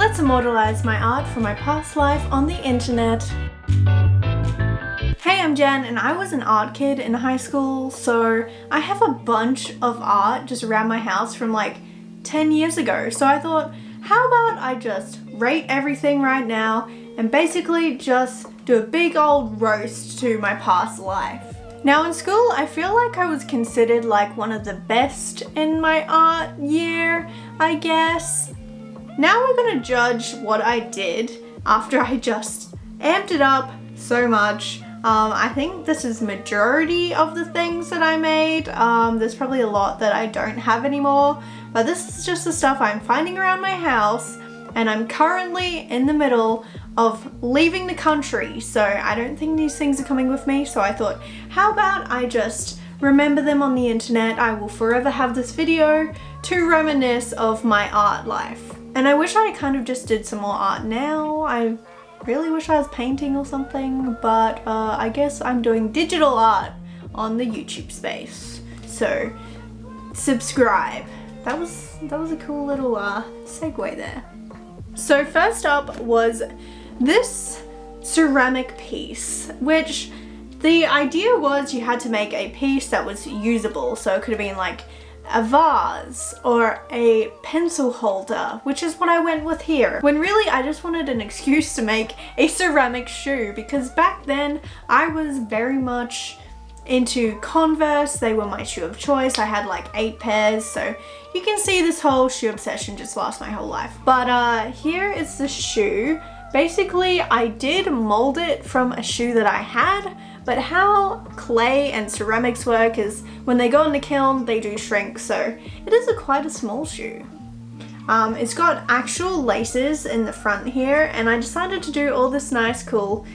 let's immortalize my art from my past life on the internet. Hey, I'm Jen and I was an art kid in high school, so I have a bunch of art just around my house from like 10 years ago. So I thought, how about I just rate everything right now and basically just do a big old roast to my past life. Now in school, I feel like I was considered like one of the best in my art year, I guess. Now we're gonna judge what I did after I just amped it up so much. I think this is majority of the things that I made. There's probably a lot that I don't have anymore, but this is just the stuff I'm finding around my house, and I'm currently in the middle of leaving the country, so I don't think these things are coming with me. So I thought, how about I just remember them on the internet? I will forever have this video to reminisce of my art life. And I wish I kind of just did some more art now. I really wish I was painting or something, but I guess I'm doing digital art on the YouTube space. So subscribe. That was a cool little segue there. So first up was this ceramic piece, which the idea was you had to make a piece that was usable. So it could have been like a vase or a pencil holder, which is what I went with here. When really I just wanted an excuse to make a ceramic shoe, because back then I was very much into Converse. They were my shoe of choice. I had like 8 pairs, so you can see this whole shoe obsession just lasts my whole life. But here is the shoe. Basically, I did mold it from a shoe that I had, but how clay and ceramics work is when they go in the kiln, they do shrink, so it is quite a small shoe. It's got actual laces in the front here, and I decided to do all this nice, cool,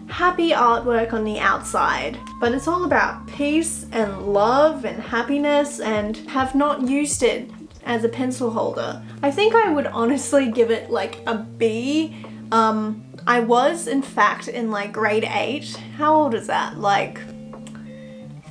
happy artwork on the outside. But it's all about peace and love and happiness, and have not used it as a pencil holder. I think I would honestly give it like a B. I was in fact in like grade 8. How old is that? Like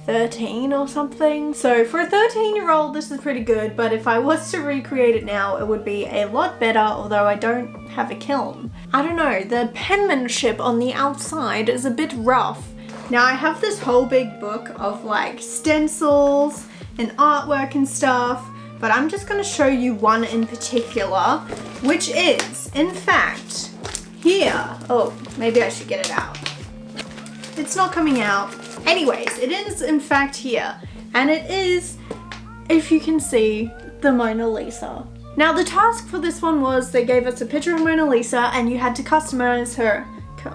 13 or something? So for a 13-year-old, this is pretty good, but if I was to recreate it now, it would be a lot better, although I don't have a kiln. I don't know, the penmanship on the outside is a bit rough. Now I have this whole big book of like stencils and artwork and stuff, but I'm just gonna show you one in particular, which is, in fact, here. Oh, maybe I should get it out. It's not coming out. Anyways, it is in fact here, and it is, if you can see, the Mona Lisa. Now the task for this one was they gave us a picture of Mona Lisa and you had to customize her.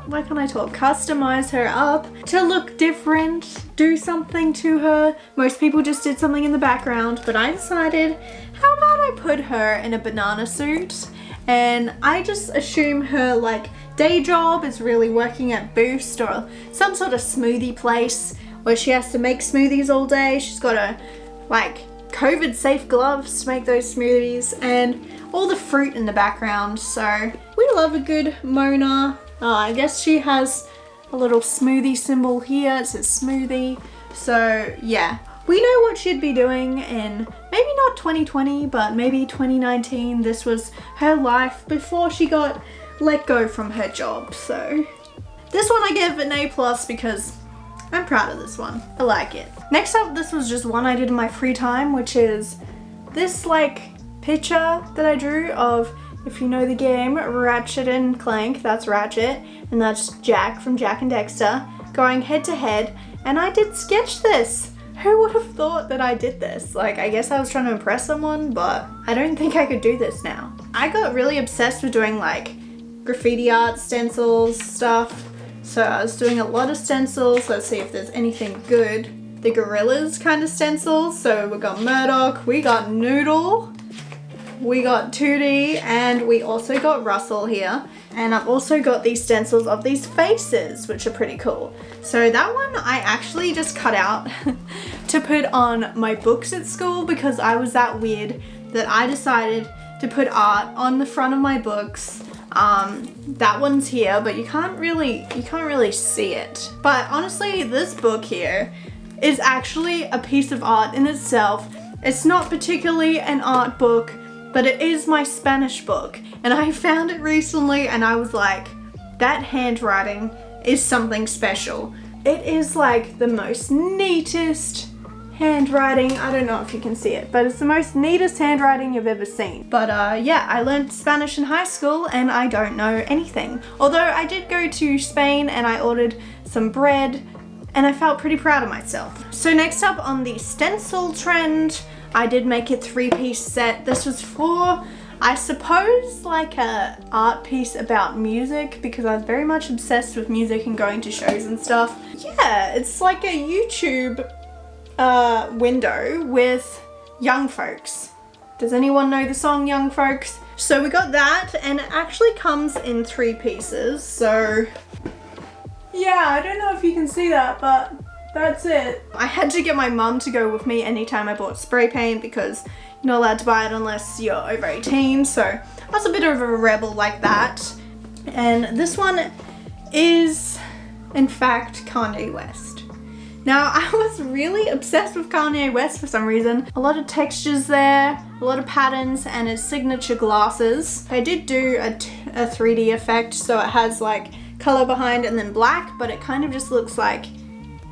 Why can't I talk? Customize her up to look different, do something to her. Most people just did something in the background, but I decided, how about I put her in a banana suit? And I just assume her like day job is really working at Boost or some sort of smoothie place where she has to make smoothies all day. She's got a like COVID safe gloves to make those smoothies and all the fruit in the background. So we love a good Mona. I guess she has a little smoothie symbol here. It says smoothie. So yeah, we know what she'd be doing in maybe not 2020, but maybe 2019. This was her life before she got let go from her job. So this one I give an A+ because I'm proud of this one. I like it. Next up, this was just one I did in my free time, which is this like picture that I drew of, if you know the game, Ratchet and Clank. That's Ratchet, and that's Jack from Jak and Daxter going head to head, and I did sketch this. Who would have thought that I did this? Like, I guess I was trying to impress someone, but I don't think I could do this now. I got really obsessed with doing like graffiti art, stencils, stuff. So I was doing a lot of stencils. Let's see if there's anything good. The gorillas kind of stencils. So we got Murdoch, we got Noodle, we got Tootie, and we also got Russell here. And I've also got these stencils of these faces, which are pretty cool. So that one I actually just cut out to put on my books at school because I was that weird that I decided to put art on the front of my books. That one's here, but you can't really see it. But honestly, this book here is actually a piece of art in itself. It's not particularly an art book. but it is my Spanish book, and I found it recently and I was like, that handwriting is something special. It is like the most neatest handwriting. I don't know if you can see it, but it's the most neatest handwriting you've ever seen. But yeah, I learned Spanish in high school and I don't know anything. Although I did go to Spain and I ordered some bread and I felt pretty proud of myself. So next up on the stencil trend, I did make a 3-piece set. This was for, I suppose, like a art piece about music, because I was very much obsessed with music and going to shows and stuff. Yeah, it's like a YouTube window with young folks. Does anyone know the song Young Folks? So we got that, and it actually comes in 3 pieces. So yeah, I don't know if you can see that, but that's it. I had to get my mum to go with me anytime I bought spray paint because you're not allowed to buy it unless you're over 18. So I was a bit of a rebel like that. And this one is, in fact, Kanye West. Now, I was really obsessed with Kanye West for some reason. A lot of textures there, a lot of patterns, and his signature glasses. I did do a 3D effect, so it has like color behind and then black, but it kind of just looks like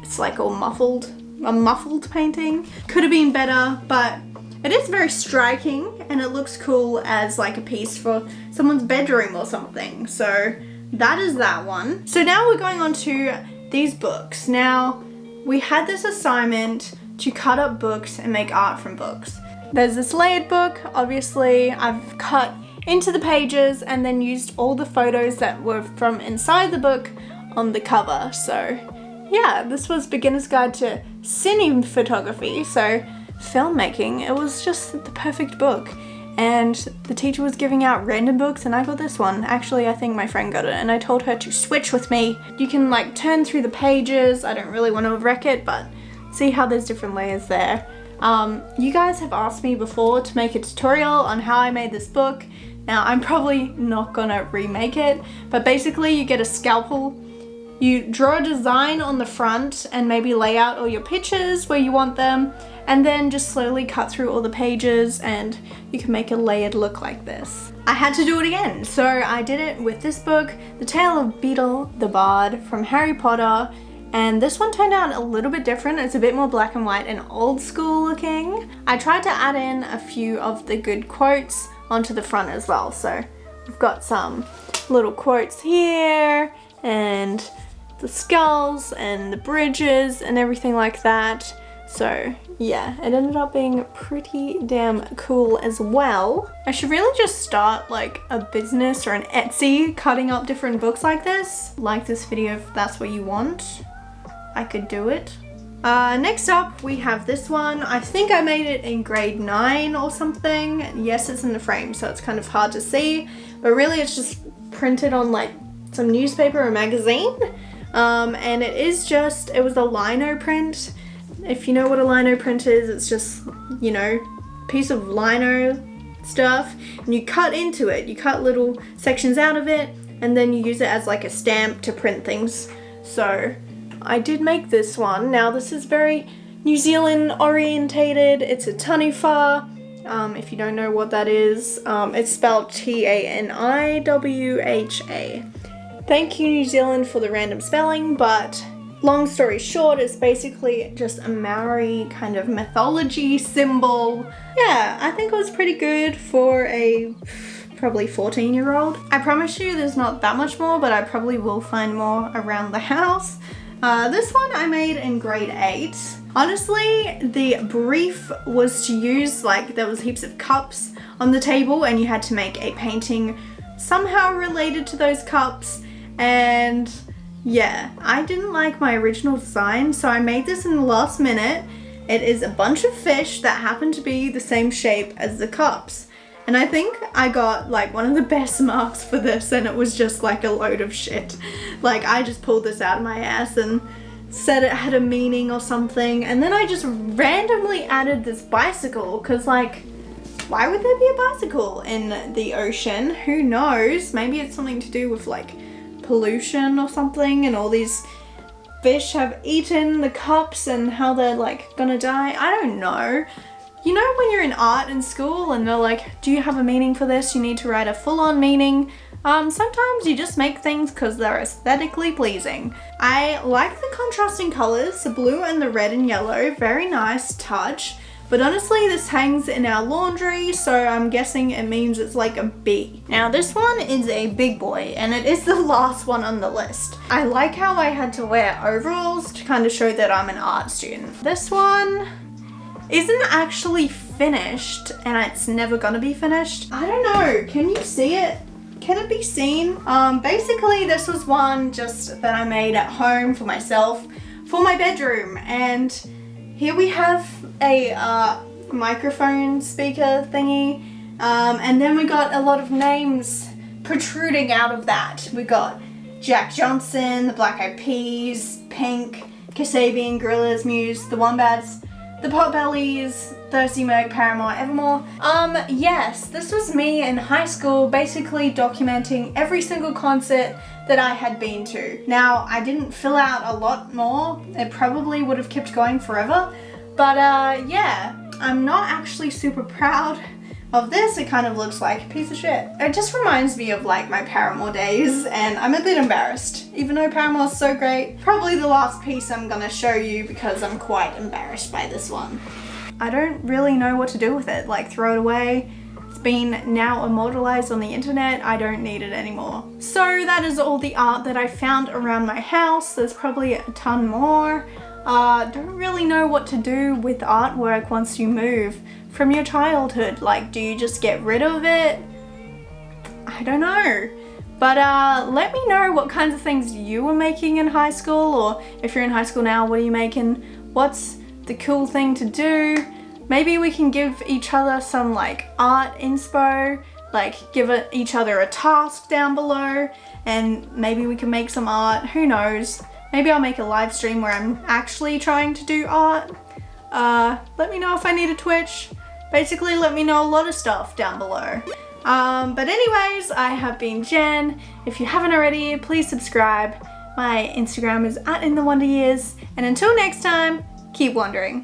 it's like all muffled, a muffled painting. Could have been better, but it is very striking and it looks cool as like a piece for someone's bedroom or something. So that is that one. So now we're going on to these books. Now, we had this assignment to cut up books and make art from books. There's this layered book. Obviously, I've cut into the pages and then used all the photos that were from inside the book on the cover. So yeah, this was Beginner's Guide to Cine Photography. So filmmaking, it was just the perfect book. And the teacher was giving out random books and I got this one. Actually, I think my friend got it and I told her to switch with me. You can like turn through the pages. I don't really want to wreck it, but see how there's different layers there. You guys have asked me before to make a tutorial on how I made this book. Now, I'm probably not gonna remake it, but basically you get a scalpel, you draw a design on the front and maybe lay out all your pictures where you want them, and then just slowly cut through all the pages and you can make a layered look like this. I had to do it again, so I did it with this book, The Tale of Beetle the Bard from Harry Potter, and this one turned out a little bit different. It's a bit more black and white and old school looking. I tried to add in a few of the good quotes onto the front as well, so we've got some little quotes here and the skulls and the bridges and everything like that. So yeah, it ended up being pretty damn cool as well. I should really just start like a business or an Etsy cutting up different books like this. Like this video if that's what you want. I could do it. Next up we have this one. I think I made it in grade 9 or something. Yes, it's in the frame, so it's kind of hard to see, but really it's just printed on like some newspaper or magazine. And it was a lino print. If you know what a lino print is, it's just, you know, piece of lino stuff, and you cut into it. You cut little sections out of it, and then you use it as like a stamp to print things. So I did make this one. Now this is very New Zealand orientated. It's a taniwha. If you don't know what that is, it's spelled T-A-N-I-W-H-A. Thank you, New Zealand, for the random spelling, but long story short, it's basically just a Maori kind of mythology symbol. Yeah, I think it was pretty good for a probably 14-year-old. I promise you there's not that much more, but I probably will find more around the house. This one I made in grade 8. Honestly, the brief was to use, like, there was heaps of cups on the table and you had to make a painting somehow related to those cups, and yeah, I didn't like my original design, so I made this in the last minute. It is a bunch of fish that happen to be the same shape as the cups. And I think I got like one of the best marks for this, and it was just like a load of shit. Like, I just pulled this out of my ass and said it had a meaning or something, and then I just randomly added this bicycle, because like, why would there be a bicycle in the ocean? Who knows? Maybe it's something to do with like pollution or something, and all these fish have eaten the cups and how they're like gonna die. I don't know. You know when you're in art in school and they're like, do you have a meaning for this? You need to write a full-on meaning. Sometimes you just make things because they're aesthetically pleasing. I like the contrasting colors, the blue and the red and yellow, very nice touch. But honestly, this hangs in our laundry, so I'm guessing it means it's like a B. Now this one is a big boy, and it is the last one on the list. I like how I had to wear overalls to kind of show that I'm an art student. This one isn't actually finished, and it's never gonna be finished. I don't know, can you see it? Can it be seen? Basically this was one just that I made at home for myself for my bedroom, and here we have a microphone speaker thingy, and then we got a lot of names protruding out of that. We got Jack Johnson, the Black Eyed Peas, Pink, Kasabian, Gorillaz, Muse, the Wombats, the Potbellies, Thirsty Merc, Paramore, Evermore. Yes, this was me in high school basically documenting every single concert that I had been to. Now, I didn't fill out a lot more. It probably would have kept going forever. But yeah, I'm not actually super proud of this. It kind of looks like a piece of shit. It just reminds me of like my Paramore days, and I'm a bit embarrassed. Even though Paramore's so great, probably the last piece I'm gonna show you because I'm quite embarrassed by this one. I don't really know what to do with it, like throw it away. It's been now immortalized on the internet. I don't need it anymore. So that is all the art that I found around my house. There's probably a ton more. Don't really know what to do with artwork once you move from your childhood. Like, do you just get rid of it? I don't know. But let me know what kinds of things you were making in high school, or if you're in high school now, what are you making? What's the cool thing to do? Maybe we can give each other some like art inspo, like give each other a task down below, and maybe we can make some art. Who knows? Maybe I'll make a live stream where I'm actually trying to do art. Let me know if I need a Twitch. Basically, let me know a lot of stuff down below. But anyways, I have been Jen. If you haven't already, please subscribe. My Instagram is @InTheWonderYears. And until next time, keep wondering.